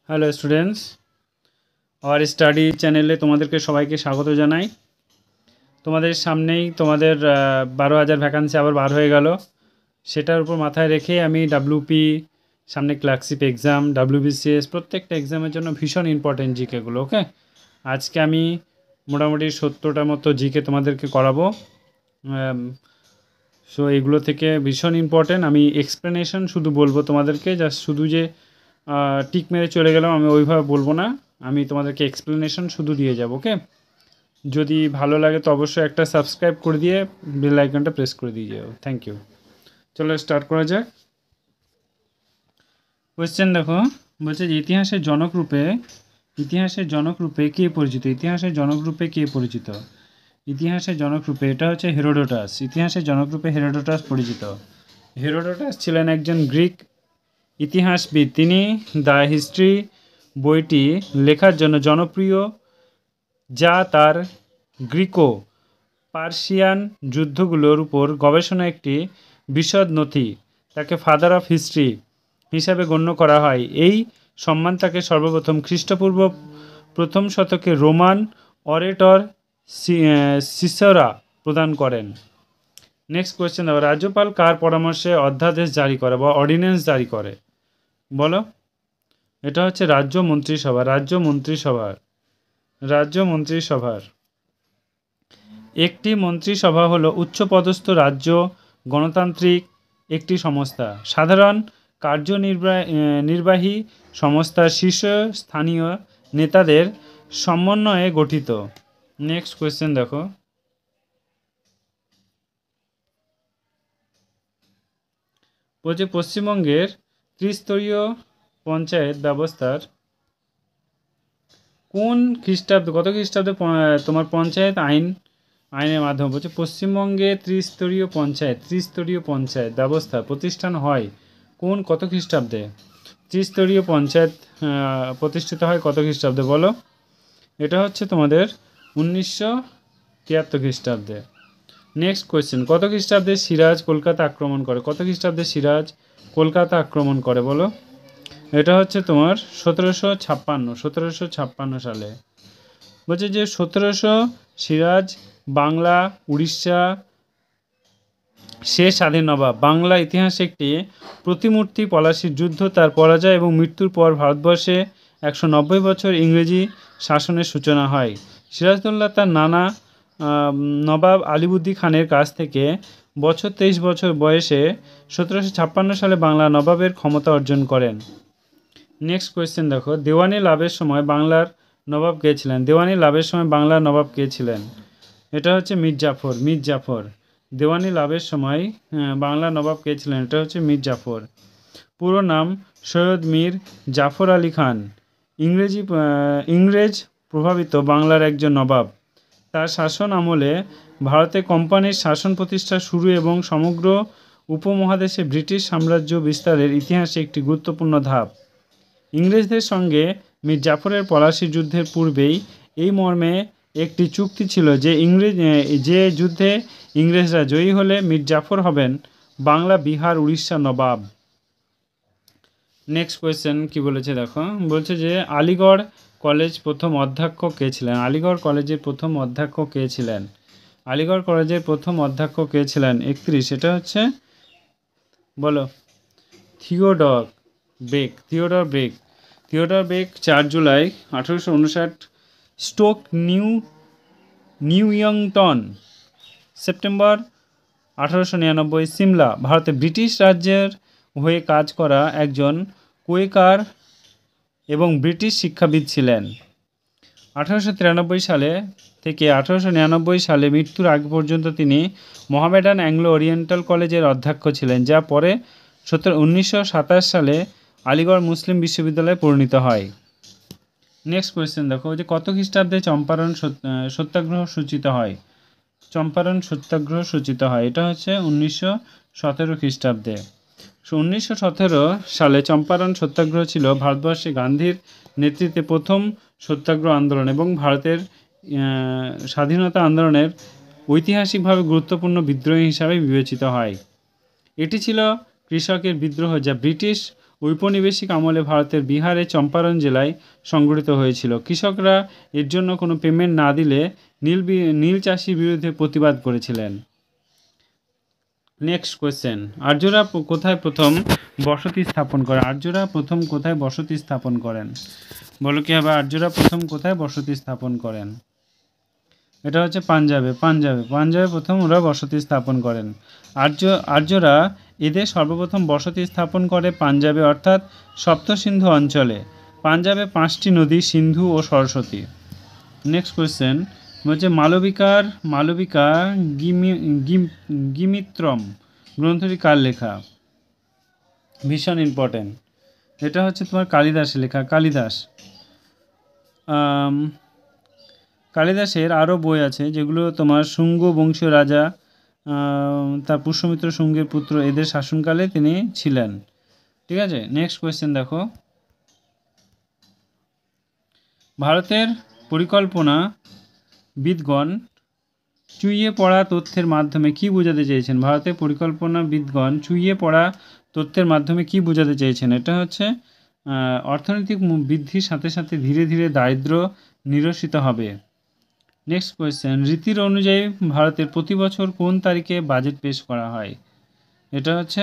Hello students, hour study চ্যানেলে তোমাদেরকে সবাইকে স্বাগত জানাই। তোমাদের সামনেই তোমাদের 12,000 ভ্যাকান্সি আবার বার হয়ে গেল। সেটার উপর মাথায় রেখে আমি ডাব্লিউপি, সামনে ক্লার্কশিপ এক্সাম, ডাব্লিউবিসিএস প্রত্যেকটা এক্সামের জন্য ভীষণ ইম্পর্টেন্ট জিকেগুলো। ওকে, আজকে আমি মোটামুটি 70টার মতো জিকে তোমাদেরকে করাবো। সো এগুলো থেকে ভীষণ ইম্পর্টেন্ট। আমি এক্সপ্লেনেশন শুধু বলবো তোমাদেরকে, জাস্ট শুধু যে টিক মেরে চলে গেলাম আমি ওইভাবে বলবো না, আমি তোমাদেরকে এক্সপ্লেনেশন শুধু দিয়ে যাব। ওকে, যদি ভালো লাগে তো অবশ্যই একটা সাবস্ক্রাইব করে দিয়ে বেল আইকনটা প্রেস করে দিয়ে যাও। Thank you. চলো স্টার্ট করা যাক। কোয়েশ্চেন দেখো, বলছে যে ইতিহাসের জনকরূপে কে পরিচিত? ইতিহাসের জনকরূপে কে পরিচিত? ইতিহাসের জনকরূপে এটা হচ্ছে হেরোডোটাস। ইতিহাসের জনকরূপে হেরোডোটাস পরিচিত। হেরোডোটাস ছিলেন একজন গ্রিক ইতিহাসবিদ। তিনি দ্য হিস্ট্রি বইটি লেখার জন্য জনপ্রিয়, যা তার গ্রিকো পার্সিয়ান যুদ্ধগুলোর উপর গবেষণা একটি বিশদ নথি। তাকে ফাদার অফ হিস্ট্রি হিসাবে গণ্য করা হয়। এই সম্মান তাকে সর্বপ্রথম খ্রিস্টপূর্ব প্রথম শতকে রোমান অরেটর সিসেরা প্রদান করেন। নেক্সট কোয়েশ্চেন দেখো, রাজ্যপাল কার পরামর্শে অধ্যাদেশ জারি করে বা অর্ডিন্যান্স জারি করে? বলো। এটা হচ্ছে রাজ্য মন্ত্রিসভার একটি মন্ত্রিসভা হলো উচ্চপদস্থ রাজ্য গণতান্ত্রিক একটি সংস্থা। সাধারণ কার্যনির্বাহী সংস্থার শীর্ষস্থানীয় নেতাদের সমন্বয়ে গঠিত। নেক্সট কোয়েশ্চেন দেখো, বলছে পশ্চিমবঙ্গের ত্রিস্তরীয় পঞ্চায়েত ব্যবস্থার কোন খ্রিস্টাব্দে, কত খ্রিস্টাব্দে তোমার পঞ্চায়েত আইনের মাধ্যমে, বলছে পশ্চিমবঙ্গে ত্রিস্তরীয় পঞ্চায়েত ব্যবস্থা প্রতিষ্ঠান হয় কত খ্রিস্টাব্দে? ত্রিস্তরীয় পঞ্চায়েত প্রতিষ্ঠিত হয় কত খ্রিস্টাব্দে বলো? এটা হচ্ছে তোমাদের 1973 খ্রিস্টাব্দে। নেক্সট কোয়েশ্চেন, কত খ্রিস্টাব্দে সিরাজ কলকাতা আক্রমণ করে বলো? এটা হচ্ছে তোমার 1756 সালে। বলছে যে 1700 সিরাজ বাংলা উড়িষ্যা শেষ স্বাধীন নবাব। বাংলা ইতিহাসে একটি প্রতিমূর্তি পলাশির যুদ্ধ, তার পরাজয় এবং মৃত্যুর পর ভারতবর্ষে 190 বছর ইংরেজি শাসনের সূচনা হয়। সিরাজদৌল্লা তার নানা নবাব আলিবুদ্দি খানের কাছ থেকে 23 বছর বয়সে 1756 সালে বাংলা নবাবের ক্ষমতা অর্জন করেন। নেক্সট কোয়েশ্চেন দেখো, দেওয়ানি লাভের সময় বাংলার নবাব কে ছিলেন? এটা হচ্ছে মীর জাফর। দেওয়ানি লাভের সময় বাংলা নবাব কে ছিলেন? এটা হচ্ছে মীর জাফর। পুরো নাম সৈয়দ মীর জাফর আলী খান। ইংরেজ প্রভাবিত বাংলার একজন নবাব। তার শাসন আমলে ভারতে কোম্পানির শাসন প্রতিষ্ঠা শুরু এবং সমগ্র উপমহাদেশে ব্রিটিশ সাম্রাজ্য বিস্তারের ইতিহাসে একটি গুরুত্বপূর্ণ ধাপ। ইংরেজদের সঙ্গে মীর জাফরের পলাশি যুদ্ধের পূর্বেই এই মর্মে একটি চুক্তি ছিল যে যুদ্ধে ইংরেজরা জয়ী হলে মীর জাফর হবেন বাংলা, বিহার, উড়িষ্যা নবাব। নেক্সট কোয়েশ্চেন কি বলেছে দেখো, বলছে যে আলিগড় কলেজের প্রথম অধ্যক্ষ কে ছিলেন? 31, এটা হচ্ছে বলো Theodore Beck. 4 July 1859, Stoke Newington, September 1899, Simla. ভারতে ব্রিটিশ রাজ্যের হয়ে কাজ করা একজন কোয়েকার এবং ব্রিটিশ শিক্ষাবিদ ছিলেন। 1893 সালে থেকে 1899 সালে মৃত্যুর আগ পর্যন্ত তিনি মোহামেডান অ্যাংলো ওরিয়েন্টাল কলেজের অধ্যক্ষ ছিলেন, যা পরে 1927 সালে আলিগড় মুসলিম বিশ্ববিদ্যালয়ে পরিণত হয়। নেক্সট কোয়েশ্চেন দেখো, যে কত খ্রিস্টাব্দে চম্পারণ সত্যাগ্রহ সূচিত হয়? এটা হচ্ছে 1917 খ্রিস্টাব্দে। 1917 সালে চম্পারণ সত্যাগ্রহ ছিল ভারতবর্ষে গান্ধীর নেতৃত্বে প্রথম সত্যাগ্রহ আন্দোলন এবং ভারতের স্বাধীনতা আন্দোলনের ঐতিহাসিকভাবে গুরুত্বপূর্ণ বিদ্রোহ হিসাবে বিবেচিত হয়। এটি ছিল কৃষকের বিদ্রোহ, যা ব্রিটিশ ঔপনিবেশিক আমলে ভারতের বিহারের চম্পারণ জেলায় সংগঠিত হয়েছিল। কৃষকরা এর জন্য কোনো পেমেন্ট না দিলে নীল চাষির বিরুদ্ধে প্রতিবাদ করেছিলেন। নেক্সট কোয়েশ্চেন, আর্যরা কোথায় প্রথম বসতি স্থাপন করে? আর্যরা প্রথম কোথায় বসতি স্থাপন করেন? বলো কি হবে? আর্যরা প্রথম কোথায় বসতি স্থাপন করেন? এটা হচ্ছে পাঞ্জাবে প্রথম ওরা বসতি স্থাপন করেন। আর্যরা এদের সর্বপ্রথম বসতি স্থাপন করে পাঞ্জাবে, অর্থাৎ সপ্ত সিন্ধু অঞ্চলে। পাঞ্জাবে 5টি নদী, সিন্ধু ও সরস্বতী। নেক্সট কোয়েশ্চেন হচ্ছে মালবিকা গিমিত্রম গ্রন্থটি কার লেখা? ভীষণ ইম্পর্টেন্ট। এটা হচ্ছে তোমার কালিদাসের লেখা। কালিদাসের আরও বই আছে যেগুলো তোমার শুঙ্গ বংশীয় রাজা, তার পুষ্যমিত্র শুঙ্গের পুত্র, এদের শাসনকালে তিনি ছিলেন। ঠিক আছে, নেক্সট কোয়েশ্চেন দেখো, ভারতের পরিকল্পনাবিদগণ চুইয়ে পড়া তথ্যের মাধ্যমে কি বোঝাতে চেয়েছেন? ভারতের পরিকল্পনাবিদগণ চুইয়ে পড়া তথ্যের মাধ্যমে কি বোঝাতে চেয়েছেন? এটা হচ্ছে অর্থনৈতিক বৃদ্ধির সাথে সাথে ধীরে ধীরে দারিদ্র্য নিরসিত হবে। নেক্সট কোয়েশ্চেন, রীতির অনুযায়ী ভারতের প্রতি বছর কোন তারিখে বাজেট পেশ করা হয়? এটা হচ্ছে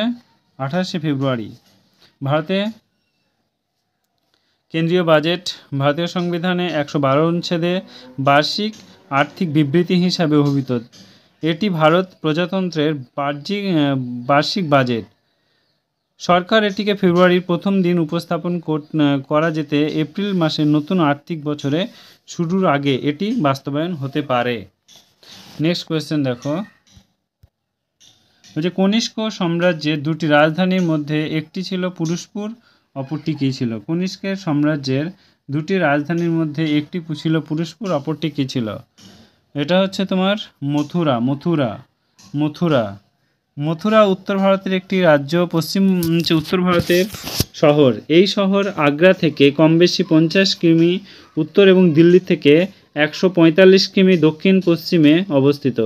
28শে ফেব্রুয়ারি। ভারতে কেন্দ্রীয় বাজেট ভারতীয় সংবিধানে 112 অনুচ্ছেদে বার্ষিক আর্থিক বিবৃতি হিসাবে অভিহিত। এটি ভারত প্রজাতন্ত্রের বার্ষিক বাজেট। সরকার এটিকে ফেব্রুয়ারির প্রথম দিন উপস্থাপন করা যেতে এপ্রিল মাসের নতুন আর্থিক বছরে শুরুর আগে এটি বাস্তবায়ন হতে পারে। নেক্সট কোয়েশ্চেন দেখো, যে কনিষ্ক সাম্রাজ্যের দুটি রাজধানীর মধ্যে একটি ছিল পুরুষপুর, অপরটি কী ছিল? কনিষ্কের সাম্রাজ্যের দুটি রাজধানীর মধ্যে একটি ছিল পুরুষপুর, অপরটি কী ছিল? এটা হচ্ছে তোমার মথুরা উত্তর ভারতের একটি রাজ্য, উত্তর ভারতের শহর। এই শহর আগ্রা থেকে কম বেশি 50 কিমি উত্তর এবং দিল্লি থেকে 145 কিমি দক্ষিণ পশ্চিমে অবস্থিত।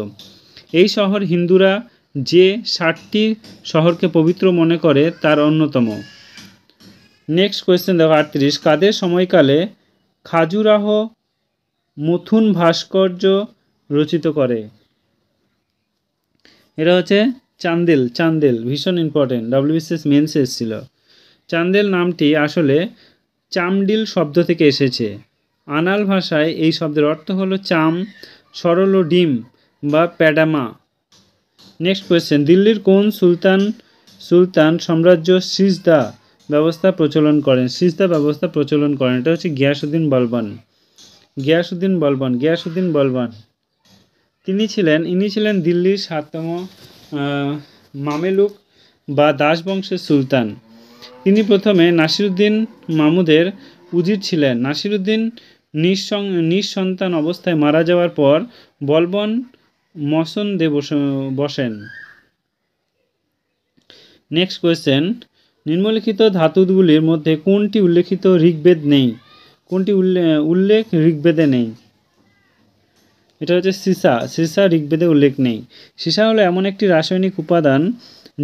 এই শহর হিন্দুরা যে 60টি শহরকে পবিত্র মনে করে তার অন্যতম। নেক্সট কোয়েশ্চেন দেখো 38, কাদের সময়কালে খাজুরাহ মথুন ভাস্কর্য রচিত করে? এটা হচ্ছে চান্দেল। ভীষণ ইম্পর্টেন্ট, WBCS মেন্সে এসেছিল। চান্দেল নামটি আসলে চামডিল শব্দ থেকে এসেছে। আনাল ভাষায় এই শব্দের অর্থ হলো চাম, সরল ও ডিম বা প্যাডামা। নেক্সট কোয়েশ্চেন, দিল্লির কোন সুলতান সাম্রাজ্য সিজদা ব্যবস্থা প্রচলন করেন? এটা হচ্ছে গিয়াসউদ্দিন বলবান। ইনি ছিলেন দিল্লির 7তম মামেলুক বা দাস বংশের সুলতান। তিনি প্রথমে নাসিরউদ্দিন মাহমুদের উজির ছিলেন। নাসিরউদ্দিন নিঃসন্তান অবস্থায় মারা যাওয়ার পর বলবন মসনদে বসেন। নেক্সট কোয়েশ্চেন, নিম্নলিখিত ধাতুগুলির মধ্যে কোনটি উল্লেখিত ঋগ্বেদ নেই? উল্লেখ ঋগ্বেদে নেই? এটা হচ্ছে সীসা ঋগ্বেদে উল্লেখ নেই। সীসা হলো এমন একটি রাসায়নিক উপাদান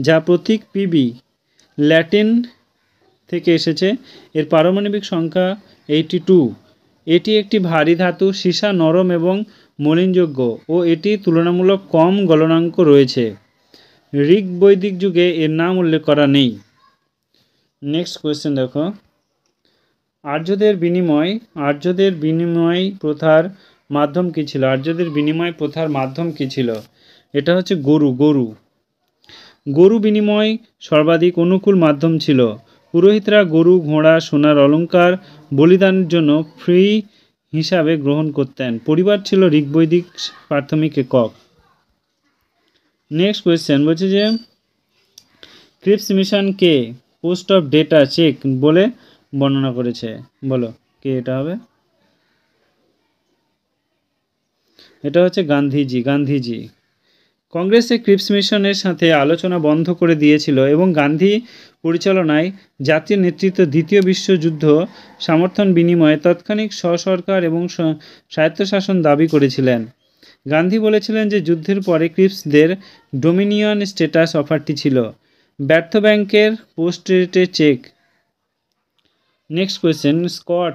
যা প্রতীক Pb ল্যাটিন থেকে এসেছে। এর পারমাণবিক সংখ্যা 82। এটি একটি ভারী ধাতু। সীসা নরম এবং মলিনযোগ্য ও এটি তুলনামূলক কম গলনাঙ্ক রয়েছে। ঋগ বৈদিক যুগে এর নাম উল্লেখ করা নেই। নেক্সট কোয়েশ্চেন দেখো, আর্যদের বিনিময় প্রথার মাধ্যম কী ছিল? এটা হচ্ছে গরু বিনিময় সর্বাধিক অনুকূল মাধ্যম ছিল। পুরোহিতরা গরু, ঘোড়া, সোনার অলঙ্কার বলিদানের জন্য ফ্রি হিসাবে গ্রহণ করতেন। পরিবার ছিল ঋগ্বৈদিক প্রাথমিক একক। নেক্সট কোয়েশ্চেন বলছে যে ক্রিপস মিশনকে পোস্ট অফ ডেটা চেক বলে বর্ণনা করেছে। বলো কে এটা হবে? এটা হচ্ছে গান্ধীজি। কংগ্রেসে ক্রিপস মিশনের সাথে আলোচনা বন্ধ করে দিয়েছিল এবং গান্ধী পরিচালনায় জাতীয় নেতৃত্ব দ্বিতীয় বিশ্বযুদ্ধ সমর্থন বিনিময়ে তাৎক্ষণিক স্ব-সরকার এবং স্বায়ত্তশাসন দাবি করেছিলেন। গান্ধী বলেছিলেন যে যুদ্ধের পরে ক্রিপসদের ডোমিনিয়ন স্ট্যাটাস অফারটি ছিল ব্যর্থ ব্যাংকের post dated check next question, Scots